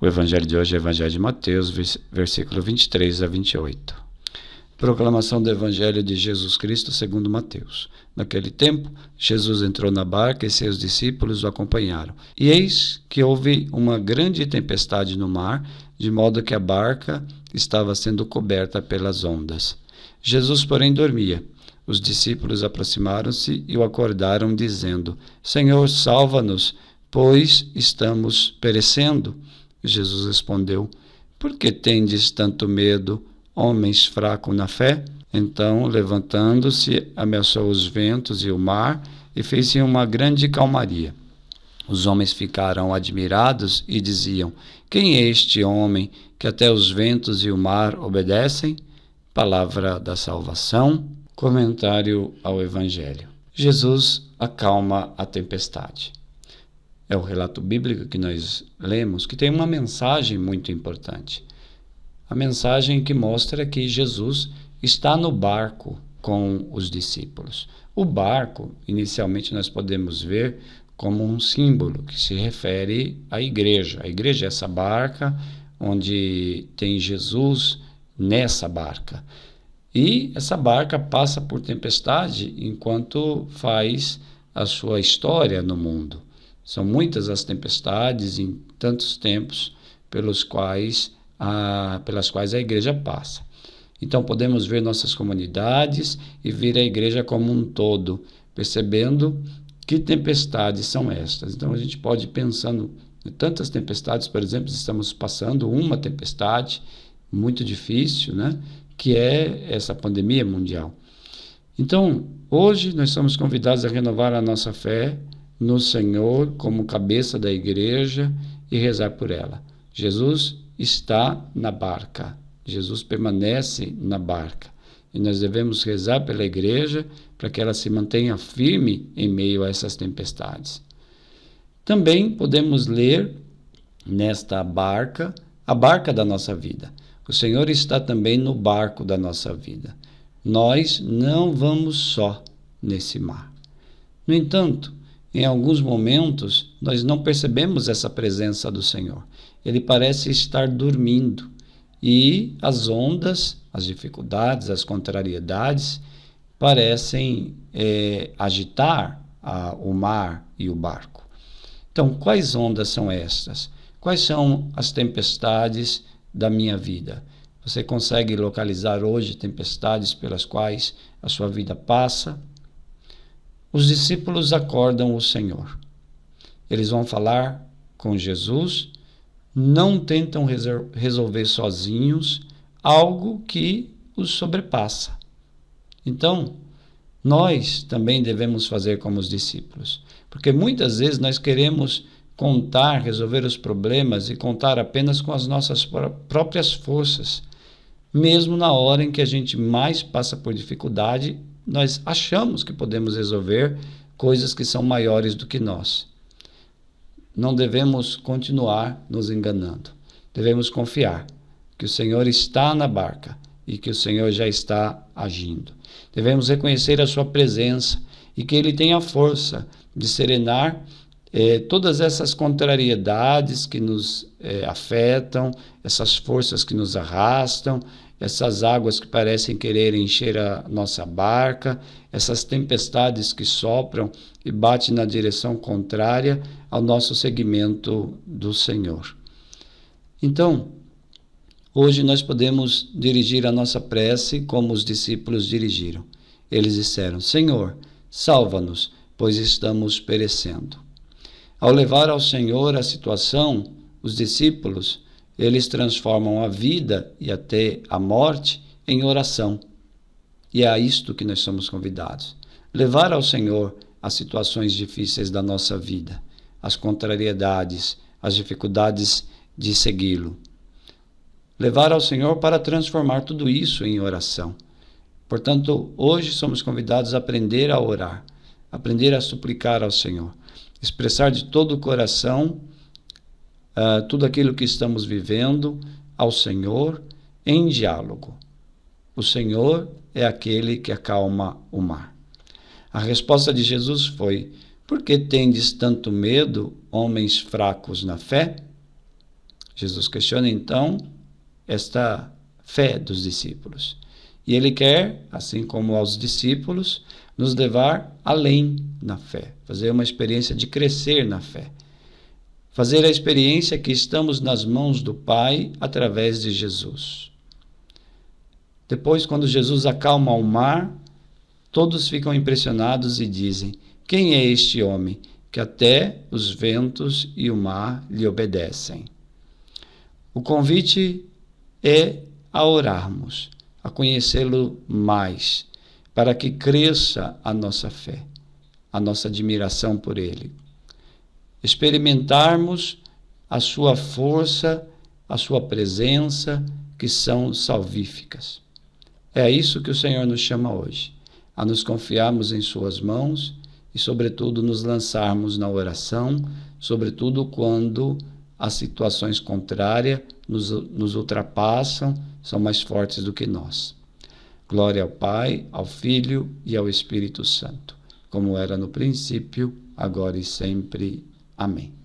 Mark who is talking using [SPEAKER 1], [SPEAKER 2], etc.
[SPEAKER 1] O evangelho de hoje é o evangelho de Mateus, versículo 23 a 28. Proclamação do evangelho de Jesus Cristo segundo Mateus. Naquele tempo, Jesus entrou na barca e seus discípulos o acompanharam. E eis que houve uma grande tempestade no mar, de modo que a barca estava sendo coberta pelas ondas. Jesus, porém, dormia. Os discípulos aproximaram-se e o acordaram, dizendo: Senhor, salva-nos, pois estamos perecendo. Jesus respondeu: Por que tendes tanto medo, homens fracos na fé? Então, levantando-se, ameaçou os ventos e o mar, e fez-se uma grande calmaria. Os homens ficaram admirados e diziam: Quem é este homem que até os ventos e o mar obedecem? Palavra da salvação. Comentário ao Evangelho. Jesus acalma a tempestade. É o relato bíblico que nós lemos, que tem uma mensagem muito importante. A mensagem que mostra que Jesus está no barco com os discípulos. O barco, inicialmente, nós podemos ver como um símbolo que se refere à igreja. A igreja é essa barca onde tem Jesus nessa barca. E essa barca passa por tempestade enquanto faz a sua história no mundo. São muitas as tempestades em tantos tempos pelas quais a igreja passa. Então podemos ver nossas comunidades e ver a igreja como um todo, percebendo que tempestades são estas. Então a gente pode ir pensando em tantas tempestades, por exemplo, estamos passando uma tempestade muito difícil, né? Que é essa pandemia mundial. Então, hoje nós somos convidados a renovar a nossa fé no Senhor como cabeça da igreja e rezar por ela. Jesus está na barca, Jesus permanece na barca e nós devemos rezar pela igreja para que ela se mantenha firme em meio a essas tempestades. Também podemos ler nesta barca, a barca da nossa vida. O Senhor está também no barco da nossa vida. Nós não vamos só nesse mar. No entanto, em alguns momentos, nós não percebemos essa presença do Senhor. Ele parece estar dormindo e as ondas, as dificuldades, as contrariedades parecem agitar o mar e o barco. Então, quais ondas são estas? Quais são as tempestades da minha vida? Você consegue localizar hoje tempestades pelas quais a sua vida passa? Os discípulos acordam o Senhor. Eles vão falar com Jesus, não tentam resolver sozinhos algo que os sobrepassa. Então, nós também devemos fazer como os discípulos, porque muitas vezes nós queremos resolver os problemas e contar apenas com as nossas próprias forças. Mesmo na hora em que a gente mais passa por dificuldade, nós achamos que podemos resolver coisas que são maiores do que nós. Não devemos continuar nos enganando. Devemos confiar que o Senhor está na barca e que o Senhor já está agindo. Devemos reconhecer a sua presença e que Ele tem a força de serenar todas essas contrariedades que nos afetam, essas forças que nos arrastam, essas águas que parecem querer encher a nossa barca, essas tempestades que sopram e batem na direção contrária ao nosso seguimento do Senhor. Então, hoje nós podemos dirigir a nossa prece como os discípulos dirigiram. Eles disseram: Senhor, salva-nos, pois estamos perecendo. Ao levar ao Senhor a situação, os discípulos, eles transformam a vida e até a morte em oração. E é a isto que nós somos convidados. Levar ao Senhor as situações difíceis da nossa vida, as contrariedades, as dificuldades de segui-lo. Levar ao Senhor para transformar tudo isso em oração. Portanto, hoje somos convidados a aprender a orar, aprender a suplicar ao Senhor, expressar de todo o coração tudo aquilo que estamos vivendo ao Senhor em diálogo. O Senhor é aquele que acalma o mar. A resposta de Jesus foi: Por que tendes tanto medo, homens fracos na fé? Jesus questiona então esta fé dos discípulos. E ele quer, assim como aos discípulos, nos levar além na fé, fazer uma experiência de crescer na fé. Fazer a experiência que estamos nas mãos do Pai através de Jesus. Depois, quando Jesus acalma o mar, todos ficam impressionados e dizem: quem é este homem que até os ventos e o mar lhe obedecem? O convite é a orarmos, a conhecê-lo mais, para que cresça a nossa fé, a nossa admiração por ele. Experimentarmos a sua força, a sua presença, que são salvíficas. É a isso que o Senhor nos chama hoje, a nos confiarmos em suas mãos e, sobretudo, nos lançarmos na oração, sobretudo quando as situações contrárias nos ultrapassam, são mais fortes do que nós. Glória ao Pai, ao Filho e ao Espírito Santo, como era no princípio, agora e sempre. Amém.